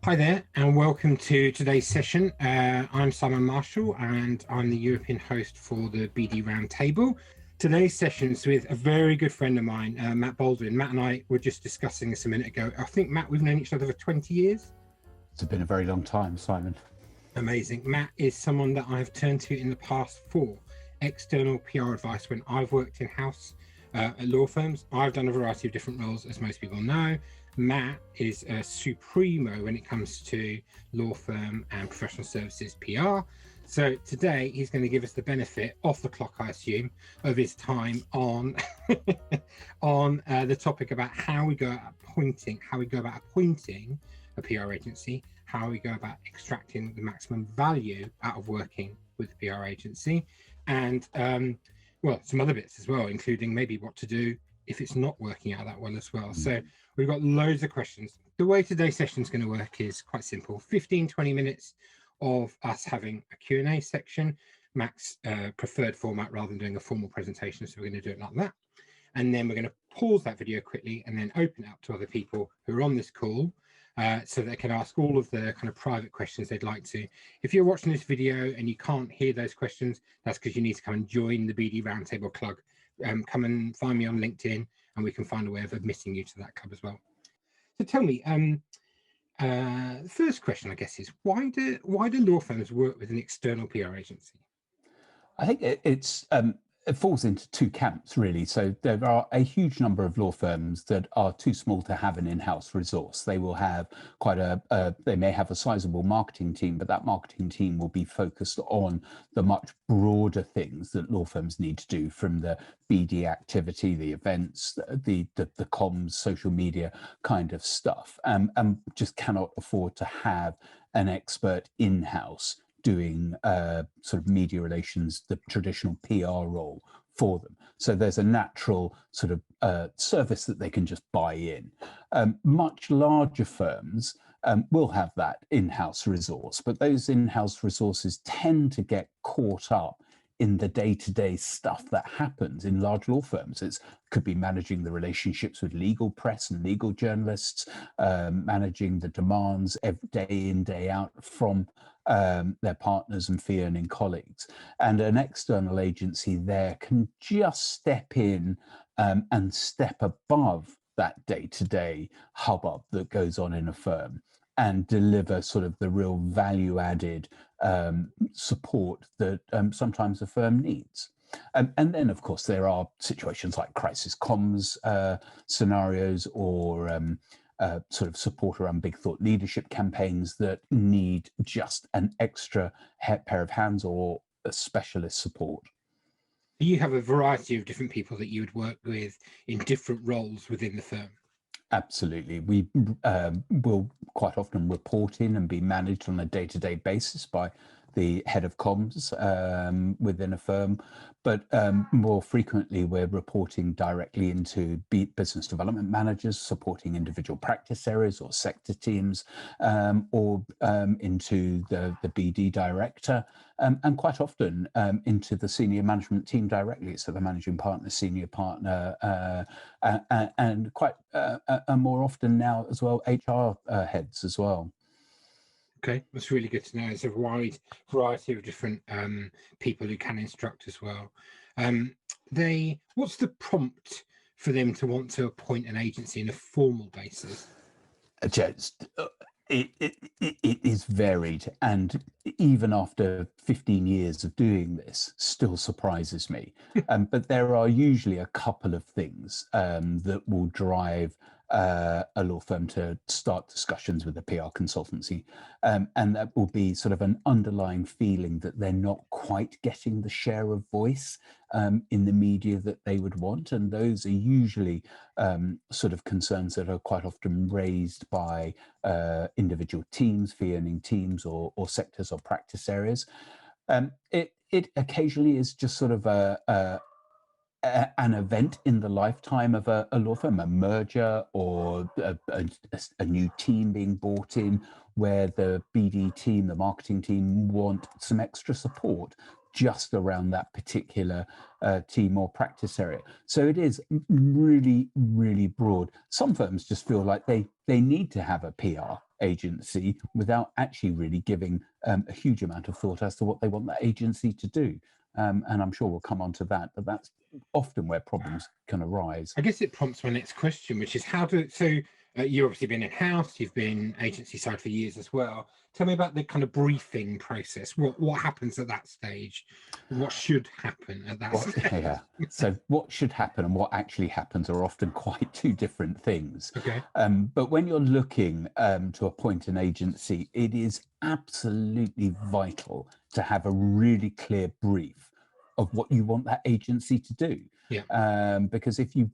Hi there, and welcome to today's session. I'm Simon Marshall, and I'm the European host for the BD Roundtable. Today's session is with a very good friend of mine, Matt Baldwin. Matt and I were just discussing this a minute ago. I think, Matt, we've known each other for 20 years. It's been a very long time, Simon. Amazing. Matt is someone that I've turned to in the past for external PR advice when I've worked in-house at law firms. I've done a variety of different roles, as most people know. Matt is a supremo when it comes to law firm and professional services PR. So today he's going to give us the benefit off the clock, I assume, of his time on the topic about how we go about appointing a PR agency, how we go about extracting the maximum value out of working with a PR agency, and some other bits as well, including maybe what to do if it's not working out that well as well. So we've got loads of questions. The way today's session is going to work is quite simple. 15-20 minutes of us having a Q&A section, Matt's preferred format rather than doing a formal presentation. So we're going to do it like that. And then we're going to pause that video quickly and then open it up to other people who are on this call so they can ask all of the kind of private questions they'd like to. If you're watching this video and you can't hear those questions, that's because you need to come and join the BD Roundtable Club. Come and find me on LinkedIn and we can find a way of admitting you to that club as well. So tell me, the first question, I guess, is why do law firms work with an external PR agency? I think it falls into two camps, really. So there are a huge number of law firms that are too small to have an in-house resource. They will have they may have a sizable marketing team, but that marketing team will be focused on the much broader things that law firms need to do, from the BD activity, the events, the comms, social media kind of stuff, and just cannot afford to have an expert in-house doing sort of media relations, the traditional PR role for them. So there's a natural sort of service that they can just buy in. Much larger firms will have that in-house resource, but those in-house resources tend to get caught up in the day-to-day stuff that happens in large law firms. It could be managing the relationships with legal press and legal journalists, managing the demands every day in, day out from their partners and fee-earning colleagues. And an external agency there can just step in and step above that day-to-day hubbub that goes on in a firm and deliver sort of the real value-added support that sometimes a firm needs. And then, of course, there are situations like crisis comms scenarios or sort of support around big thought leadership campaigns that need just an extra pair of hands or a specialist support. You have a variety of different people that you would work with in different roles within the firm. Absolutely. We will quite often report in and be managed on a day-to-day basis by the head of comms within a firm, but more frequently we're reporting directly into business development managers, supporting individual practice areas or sector teams, or into the BD director, and quite often into the senior management team directly, so the managing partner, senior partner, and quite more often now as well, HR heads as well. Okay, that's really good to know. There's a wide variety of different people who can instruct as well. What's the prompt for them to want to appoint an agency in a formal basis? It is varied, and even after 15 years of doing this, still surprises me. But there are usually a couple of things that will drive a law firm to start discussions with a PR consultancy, and that will be sort of an underlying feeling that they're not quite getting the share of voice in the media that they would want, and those are usually sort of concerns that are quite often raised by individual teams, fee-earning teams, or sectors or practice areas. It occasionally is just sort of an event in the lifetime of a law firm, a merger or a new team being brought in, where the BD team, the marketing team, want some extra support just around that particular team or practice area. So it is really, really broad. Some firms just feel like they need to have a PR agency without actually really giving a huge amount of thought as to what they want that agency to do. And I'm sure we'll come on to that, but that's often where problems can arise. I guess it prompts my next question, which is you've obviously been in-house, you've been agency side for years as well. Tell me about the kind of briefing process. What happens at that stage? What should happen at that stage? Yeah. So what should happen and what actually happens are often quite two different things. Okay. But when you're looking to appoint an agency, it is absolutely vital to have a really clear brief of what you want that agency to do. Yeah. Because if you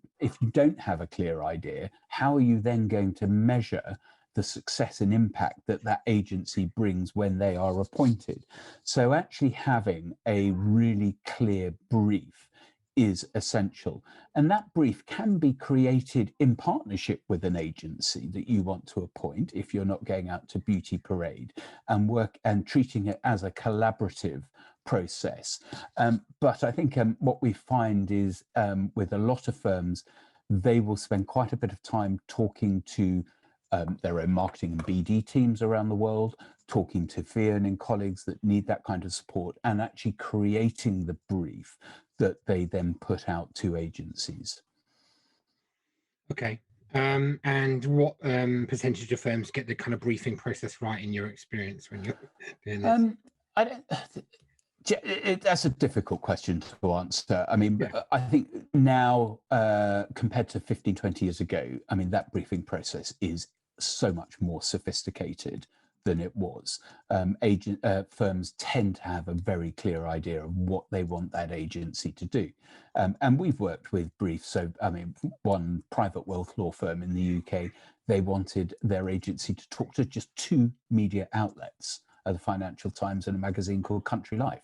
don't have a clear idea, how are you then going to measure the success and impact that that agency brings when they are appointed? So actually having a really clear brief is essential. And that brief can be created in partnership with an agency that you want to appoint if you're not going out to beauty parade, and work and treating it as a collaborative process. But I think what we find is with a lot of firms, they will spend quite a bit of time talking to their own marketing and BD teams around the world, talking to fee earning colleagues that need that kind of support, and actually creating the brief that they then put out to agencies. Okay. And what percentage of firms get the kind of briefing process right in your experience when you're doing this? I don't. That's a difficult question to answer. I mean, Yeah. I think now compared to 15, 20 years ago, I mean, that briefing process is so much more sophisticated than it was. Firms tend to have a very clear idea of what they want that agency to do. And we've worked with briefs. So, I mean, one private wealth law firm in the UK, they wanted their agency to talk to just 2 media outlets, the Financial Times and a magazine called Country Life.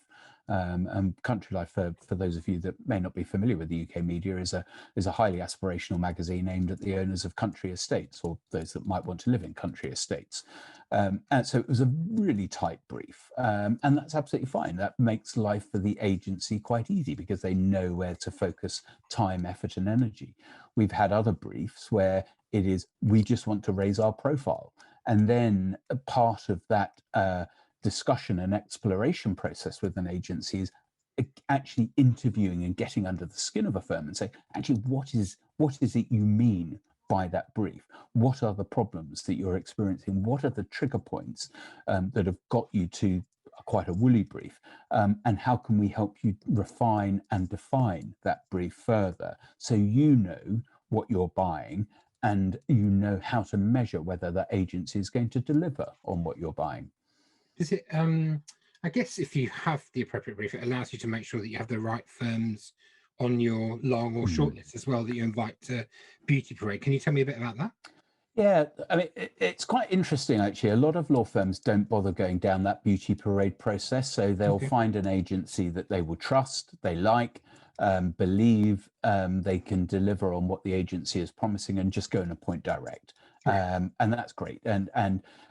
And Country Life, for those of you that may not be familiar with the UK media, is a highly aspirational magazine aimed at the owners of country estates, or those that might want to live in country estates. And so it was a really tight brief, and that's absolutely fine. That makes life for the agency quite easy because they know where to focus time, effort, and energy. We've had other briefs where it is, we just want to raise our profile, and then a part of that discussion and exploration process with an agency is actually interviewing and getting under the skin of a firm and say, actually, what is it you mean by that brief? What are the problems that you're experiencing? What are the trigger points that have got you to quite a woolly brief? And how can we help you refine and define that brief further so you know what you're buying and you know how to measure whether that agency is going to deliver on what you're buying? Does it, I guess if you have the appropriate brief, it allows you to make sure that you have the right firms on your long or short list as well that you invite to beauty parade. Can you tell me a bit about that? Yeah, I mean, it's quite interesting, actually. A lot of law firms don't bother going down that beauty parade process. So they'll find an agency that they will trust, they like, believe they can deliver on what the agency is promising, and just go and appoint direct. And that's great. And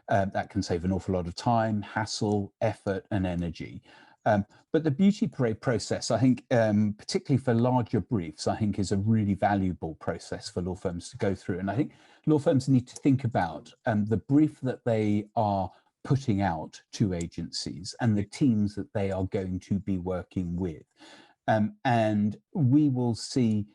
that can save an awful lot of time, hassle, effort, and energy. But the beauty parade process, I think, particularly for larger briefs, I think is a really valuable process for law firms to go through. And I think law firms need to think about the brief that they are putting out to agencies and the teams that they are going to be working with. And we will see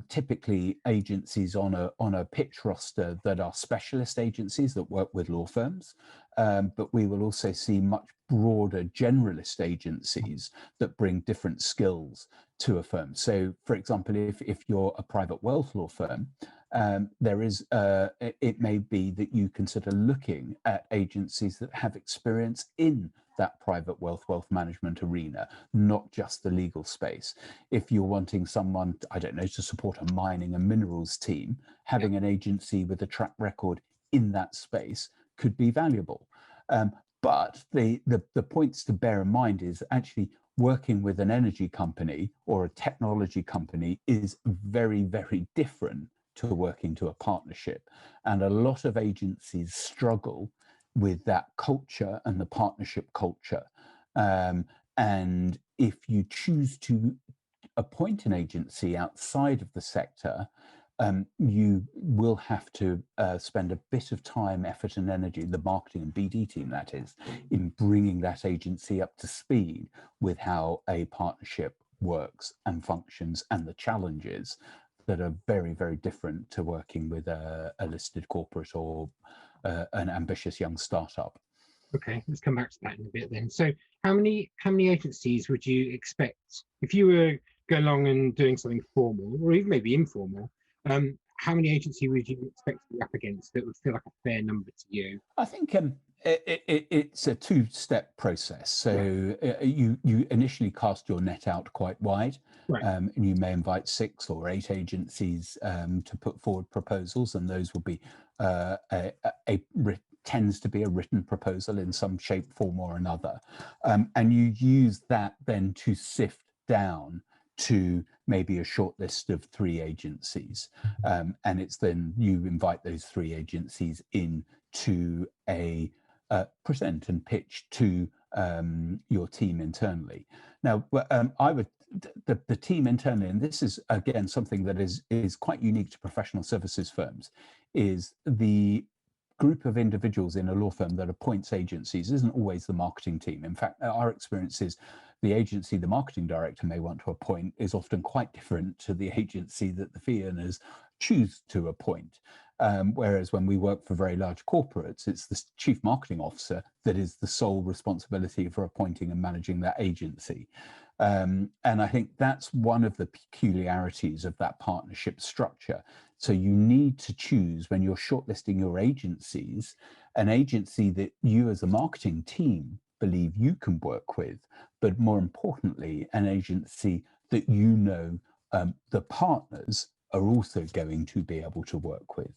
typically agencies on a pitch roster that are specialist agencies that work with law firms, but we will also see much broader generalist agencies that bring different skills to a firm. So, for example, if you're a private wealth law firm, it may be that you consider looking at agencies that have experience in that private wealth management arena, not just the legal space. If you're wanting someone, I don't know, to support a mining and minerals team, having an agency with a track record in that space could be valuable. But the points to bear in mind is actually working with an energy company or a technology company is very, very different to working to a partnership. And a lot of agencies struggle with that culture and the partnership culture. And if you choose to appoint an agency outside of the sector, you will have to spend a bit of time, effort, and energy, the marketing and BD team, that is, in bringing that agency up to speed with how a partnership works and functions and the challenges that are very, very different to working with a listed corporate or an ambitious young startup. Okay, let's come back to that in a bit then. So how many agencies would you expect if you were going along and doing something formal or even maybe informal? How many agencies would you expect to be up against that would feel like a fair number to you? I think it's a two-step process. So you initially cast your net out quite wide, Right. and you may invite 6 or 8 agencies to put forward proposals, and those will be tends to be a written proposal in some shape, form, or another, and you use that then to sift down to maybe a short list of 3 agencies, and it's then you invite those 3 agencies in to a present and pitch to your team internally. Now, I would the team internally, and this is again something that is quite unique to professional services firms, is the group of individuals in a law firm that appoints agencies isn't always the marketing team. In fact, our experience is the agency the marketing director may want to appoint is often quite different to the agency that the fee earners choose to appoint. Whereas when we work for very large corporates, it's the chief marketing officer that is the sole responsibility for appointing and managing that agency. And I think that's one of the peculiarities of that partnership structure. So you need to choose, when you're shortlisting your agencies, an agency that you as a marketing team believe you can work with, but more importantly, an agency that you know the partners are also going to be able to work with.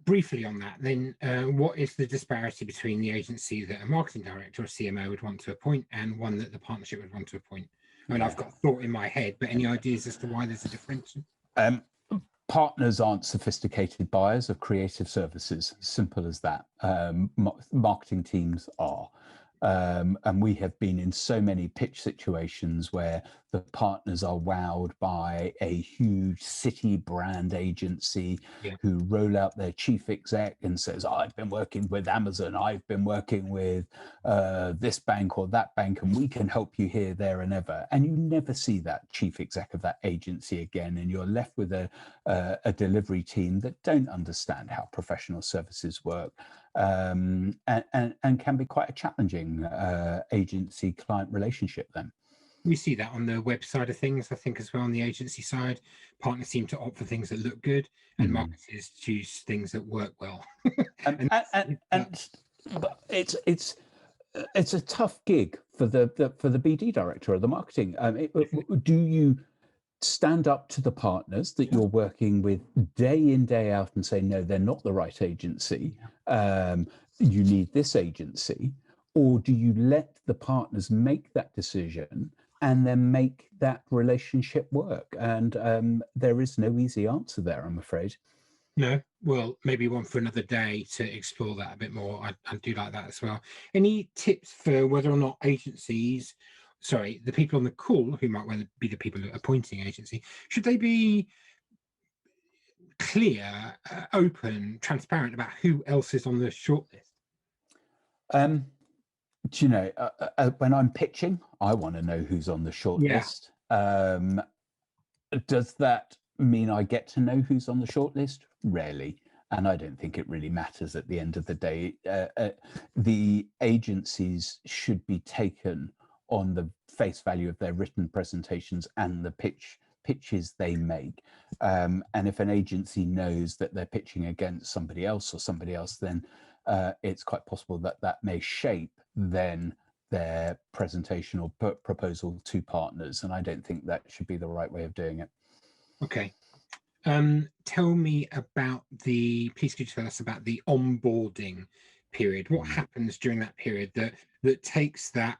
Briefly on that, then, what is the disparity between the agency that a marketing director or CMO would want to appoint and one that the partnership would want to appoint? I mean, I've got a thought in my head, but any ideas as to why there's a difference? Partners aren't sophisticated buyers of creative services, simple as that. Marketing teams are. And we have been in so many pitch situations where the partners are wowed by a huge city brand agency who roll out their chief exec and says, I've been working with Amazon, I've been working with this bank or that bank, and we can help you here, there, and ever. And you never see that chief exec of that agency again. And you're left with a delivery team that don't understand how professional services work. And can be quite a challenging agency-client relationship then. We see that on the web side of things, I think, as well. On the agency side, partners seem to opt for things that look good, and marketers choose things that work well. But it's a tough gig for the BD director or the marketing. Do you stand up to the partners that you're working with day in, day out and say, no, they're not the right agency. You need this agency. Or do you let the partners make that decision and then make that relationship work? And there is no easy answer there, I'm afraid. No, well, maybe one for another day to explore that a bit more. I do like that as well. Any tips for whether or not agencies, sorry, the people on the call who might well be the people appointing agency, should they be clear, open, transparent about who else is on the shortlist? Do you know, when I'm pitching, I want to know who's on the shortlist. Does that mean I get to know who's on the shortlist? Rarely. And I don't think it really matters at the end of the day. The agencies should be taken on the face value of their written presentations and the pitches they make. And if an agency knows that they're pitching against somebody else or somebody else, then it's quite possible that that may shape then their presentation or proposal to partners. And I don't think that should be the right way of doing it. Okay. Tell me about please could you tell us about the onboarding period? What happens during that period that takes that,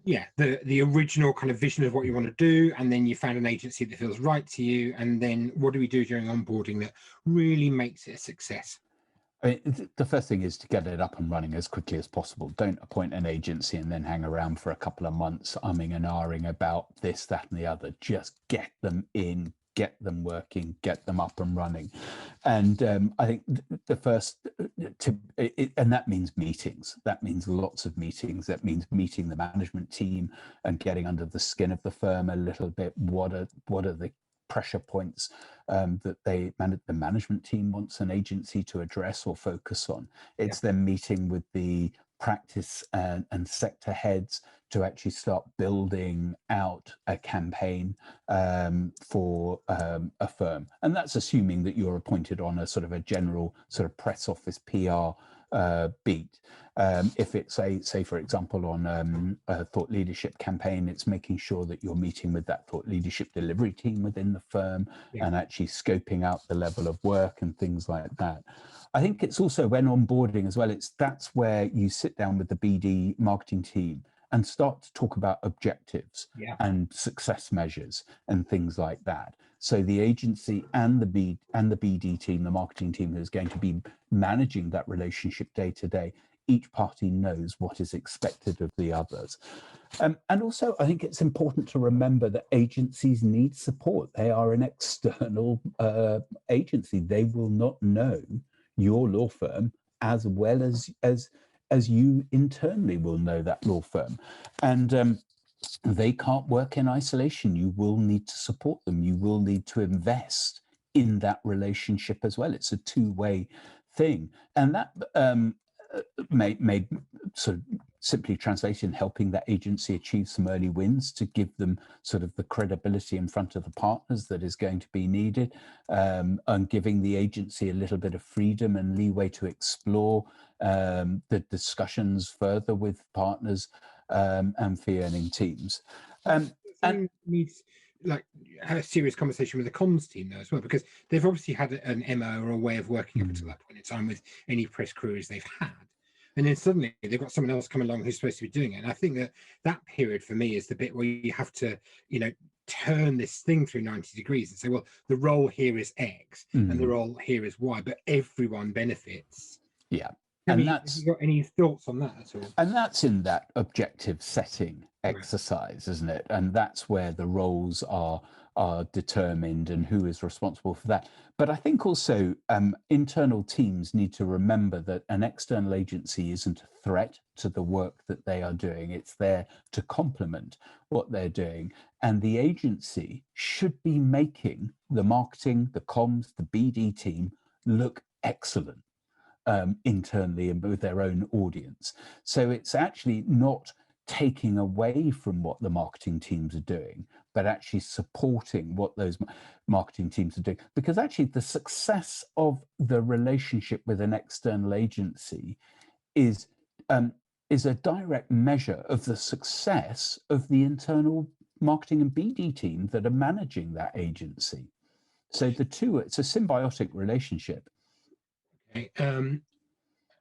the original kind of vision of what you want to do, and then you found an agency that feels right to you, and then what do we do during onboarding that really makes it a success? I mean, the first thing is to get it up and running as quickly as possible. Don't appoint an agency and then hang around for a couple of months umming and ahhing about this, that, and the other. Just get them in, get them working, get them up and running. And I think the first and that means meetings. That means lots of meetings. That means meeting the management team and getting under the skin of the firm a little bit. What are the pressure points that the management team wants an agency to address or focus on? It's them meeting with the practice and sector heads to actually start building out a campaign for a firm. And that's assuming that you're appointed on a sort of a general sort of press office PR beat. If it's say for example on a thought leadership campaign, it's making sure that you're meeting with that thought leadership delivery team within the firm and actually scoping out the level of work and things like that. I think it's also when onboarding as well, that's where you sit down with the BD marketing team and start to talk about objectives and success measures and things like that. So the agency and the BD team, the marketing team who's going to be managing that relationship day to day, each party knows what is expected of the others. And also, I think it's important to remember that agencies need support. They are an external agency. They will not know your law firm as well as you internally will know that law firm. And they can't work in isolation. You will need to support them. You will need to invest in that relationship as well. It's a two-way thing. And that may sort of simply translate in helping that agency achieve some early wins to give them sort of the credibility in front of the partners that is going to be needed, and giving the agency a little bit of freedom and leeway to explore the discussions further with partners and fee-earning teams. And needs like a serious conversation with the comms team though as well, because they've obviously had an MO or a way of working up until that point in time with any press queries they've had, and then suddenly they've got someone else come along who's supposed to be doing it. And I think that period for me is the bit where you have to turn this thing through 90 degrees and say, well, the role here is X and the role here is Y, but everyone benefits. Have you got any thoughts on that at all? And that's in that objective setting exercise, isn't it? And that's where the roles are determined and who is responsible for that. But I think also internal teams need to remember that an external agency isn't a threat to the work that they are doing. It's there to complement what they're doing. And the agency should be making the marketing, the comms, the BD team look excellent internally and with their own audience. So it's actually not taking away from what the marketing teams are doing, but actually supporting what those marketing teams are doing. Because actually the success of the relationship with an external agency is a direct measure of the success of the internal marketing and BD team that are managing that agency. So the two, it's a symbiotic relationship. Okay.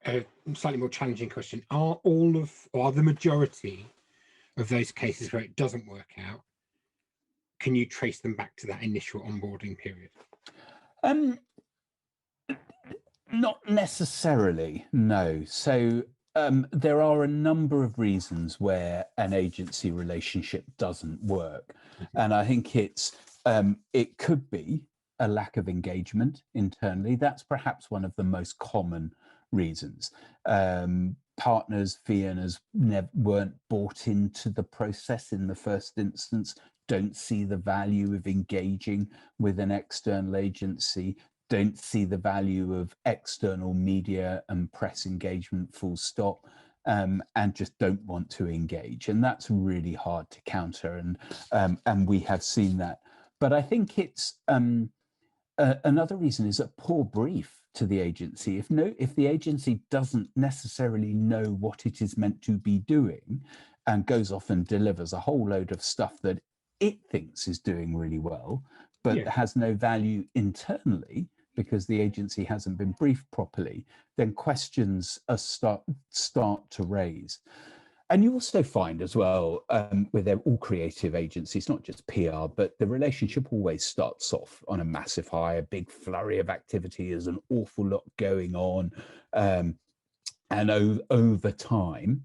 A slightly more challenging question: are the majority of those cases where it doesn't work out, can you trace them back to that initial onboarding period? Not necessarily, no. So there are a number of reasons where an agency relationship doesn't work, and I think it could be a lack of engagement internally. That's perhaps one of the most common reasons. Partners, fee earners weren't bought into the process in the first instance, don't see the value of engaging with an external agency, don't see the value of external media and press engagement full stop, and just don't want to engage. And that's really hard to counter, and we have seen that. But I think it's another reason is a poor brief to the agency. If the agency doesn't necessarily know what it is meant to be doing and goes off and delivers a whole load of stuff that it thinks is doing really well, but has no value internally because the agency hasn't been briefed properly, then questions start to raise. And you also find as well, with all creative agencies, not just PR, but the relationship always starts off on a massive high, a big flurry of activity, there's an awful lot going on. And over time,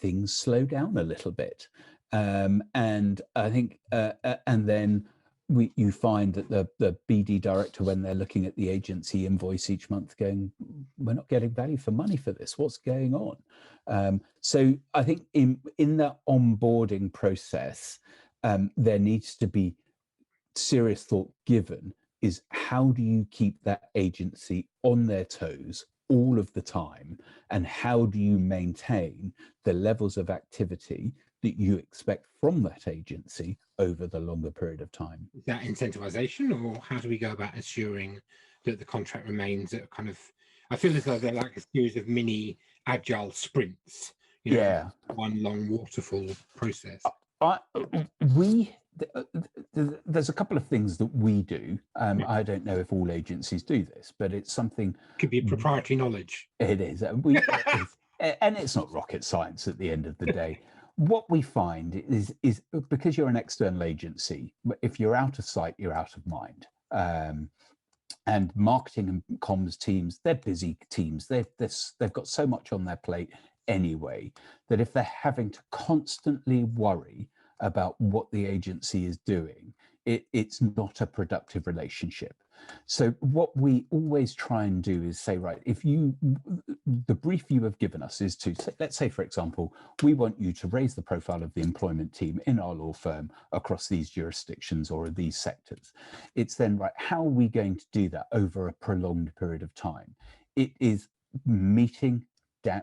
things slow down a little bit. And I think, and then you find that the BD director, when they're looking at the agency invoice each month, going, we're not getting value for money for this. What's going on? So I think in the onboarding process, there needs to be serious thought given is how do you keep that agency on their toes all of the time, and how do you maintain the levels of activity that you expect from that agency over the longer period of time? Is that incentivization, or how do we go about assuring that the contract remains at kind of, I feel as though they're like a series of mini agile sprints, Yeah. one long waterfall process. There's a couple of things that we do. I don't know if all agencies do this, but it's something. Could be proprietary knowledge. It is. And it's not rocket science at the end of the day. What we find is because you're an external agency, if you're out of sight, you're out of mind. And marketing and comms teams, they're busy teams. They've got so much on their plate anyway, that if they're having to constantly worry about what the agency is doing, it's not a productive relationship. So what we always try and do is say, right, the brief you have given us is to, let's say, for example, we want you to raise the profile of the employment team in our law firm across these jurisdictions or these sectors. It's then, right, how are we going to do that over a prolonged period of time? It is meeting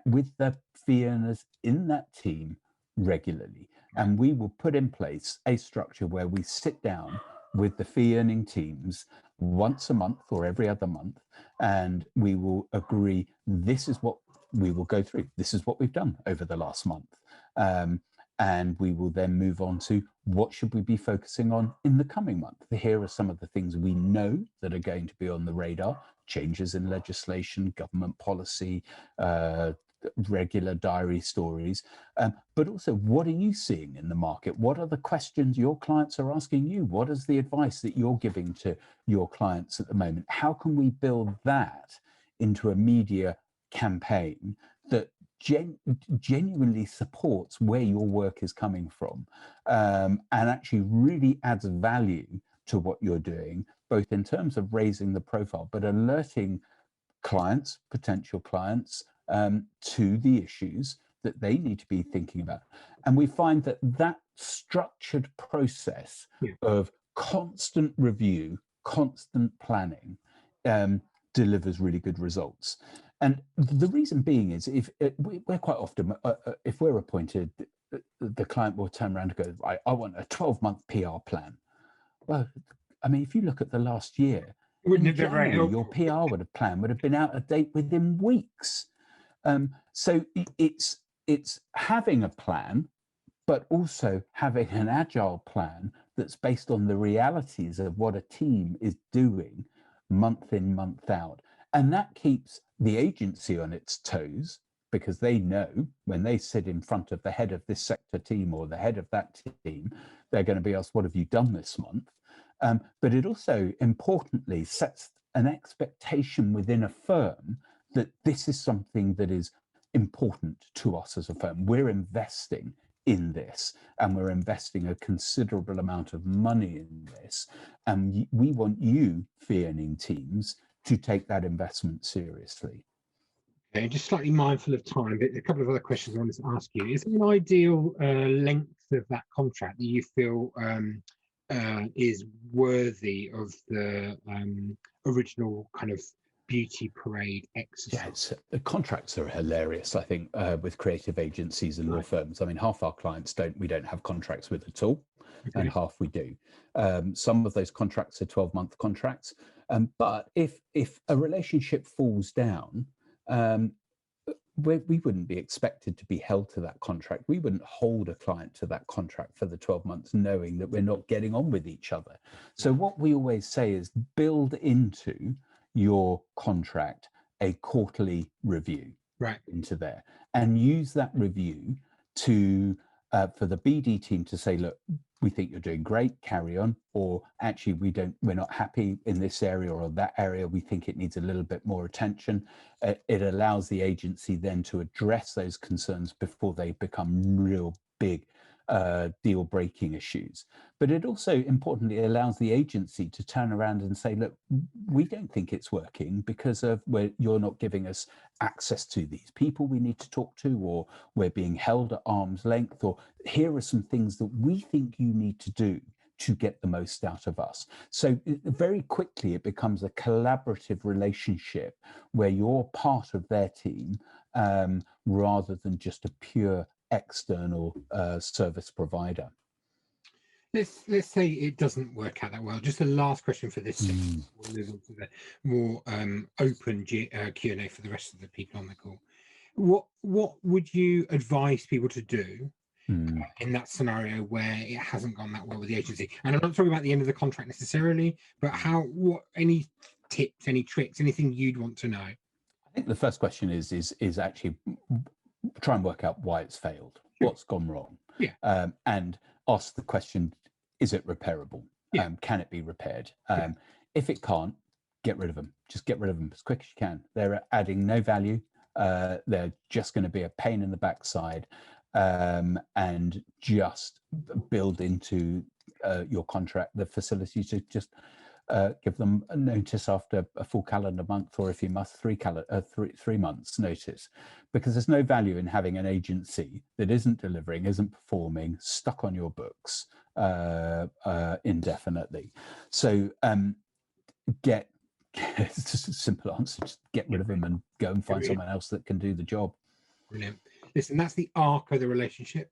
with the fee earners in that team regularly. And we will put in place a structure where we sit down with the fee earning teams once a month or every other month, and we will agree, this is what we will go through. This is what we've done over the last month. And we will then move on to what should we be focusing on in the coming month. Here are some of the things we know that are going to be on the radar: changes in legislation, government policy, regular diary stories, but also, what are you seeing in the market? What are the questions your clients are asking you? What is the advice that you're giving to your clients at the moment? How can we build that into a media campaign that genuinely supports where your work is coming from, and actually really adds value to what you're doing, both in terms of raising the profile, but alerting clients, potential clients, to the issues that they need to be thinking about. And we find that structured process of constant review, constant planning, delivers really good results. And the reason being is, if we're quite often, if we're appointed, the client will turn around and go, I want a 12-month PR plan. Well, I mean, if you look at the last year, your PR would have been out of date within weeks. So it's having a plan, but also having an agile plan that's based on the realities of what a team is doing month in, month out. And that keeps the agency on its toes, because they know when they sit in front of the head of this sector team or the head of that team, they're going to be asked, what have you done this month? But it also importantly sets an expectation within a firm that this is something that is important to us as a firm. We're investing in this, and we're investing a considerable amount of money in this. And we want you, fee earning teams, to take that investment seriously. Okay, just slightly mindful of time, but a couple of other questions I wanted to ask you. Is there an ideal length of that contract that you feel is worthy of the original kind of beauty parade exercise? The contracts are hilarious, I think, with creative agencies and law firms. I mean, half our clients we don't have contracts with at all, and half we do. Some of those contracts are 12-month contracts, but if a relationship falls down, we wouldn't be expected to be held to that contract. We wouldn't hold a client to that contract for the 12 months knowing that we're not getting on with each other. So what we always say is, build into your contract a quarterly review into there, and use that review to for the BD team to say, look, we think you're doing great, carry on, or actually we're not happy in this area or that area, we think it needs a little bit more attention. It allows the agency then to address those concerns before they become real big deal breaking issues. But it also importantly allows the agency to turn around and say, look, we don't think it's working because of where you're not giving us access to these people we need to talk to, or we're being held at arm's length, or here are some things that we think you need to do to get the most out of us. So very quickly it becomes a collaborative relationship where you're part of their team rather than just a pure external service provider. Let's say it doesn't work out that well. Just the last question for this section. We'll move on to the more open Q&A for the rest of the people on the call. What would you advise people to do in that scenario where it hasn't gone that well with the agency? And I'm not talking about the end of the contract necessarily, but any tips, any tricks, anything you'd want to know? I think the first question is actually try and work out why it's failed, what's gone wrong, and ask the question, is it repairable? Can it be repaired? If it can't, get rid of them. Just get rid of them as quick as you can. They're adding no value. They're just going to be a pain in the backside, and just build into your contract the facility to just give them a notice after a full calendar month, or if you must, 3 months notice, because there's no value in having an agency that isn't delivering, isn't performing, stuck on your books indefinitely. So it's just a simple answer, just get rid of them and go and find someone else that can do the job. Brilliant. Listen, that's the arc of the relationship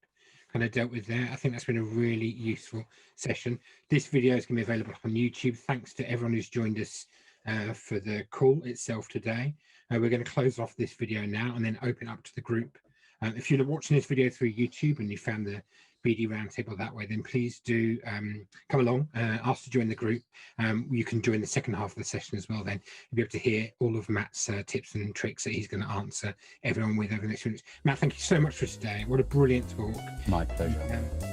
kind of dealt with there. I think that's been a really useful session. This video is going to be available on YouTube. Thanks to everyone who's joined us for the call itself today. We're going to close off this video now and then open up to the group. If you're watching this video through YouTube and you found the BD Roundtable that way, then please do come along, ask to join the group. You can join the second half of the session as well. Then you'll be able to hear all of Matt's tips and tricks that he's going to answer everyone with over the next few minutes. Matt, thank you so much for today. What a brilliant talk. My pleasure.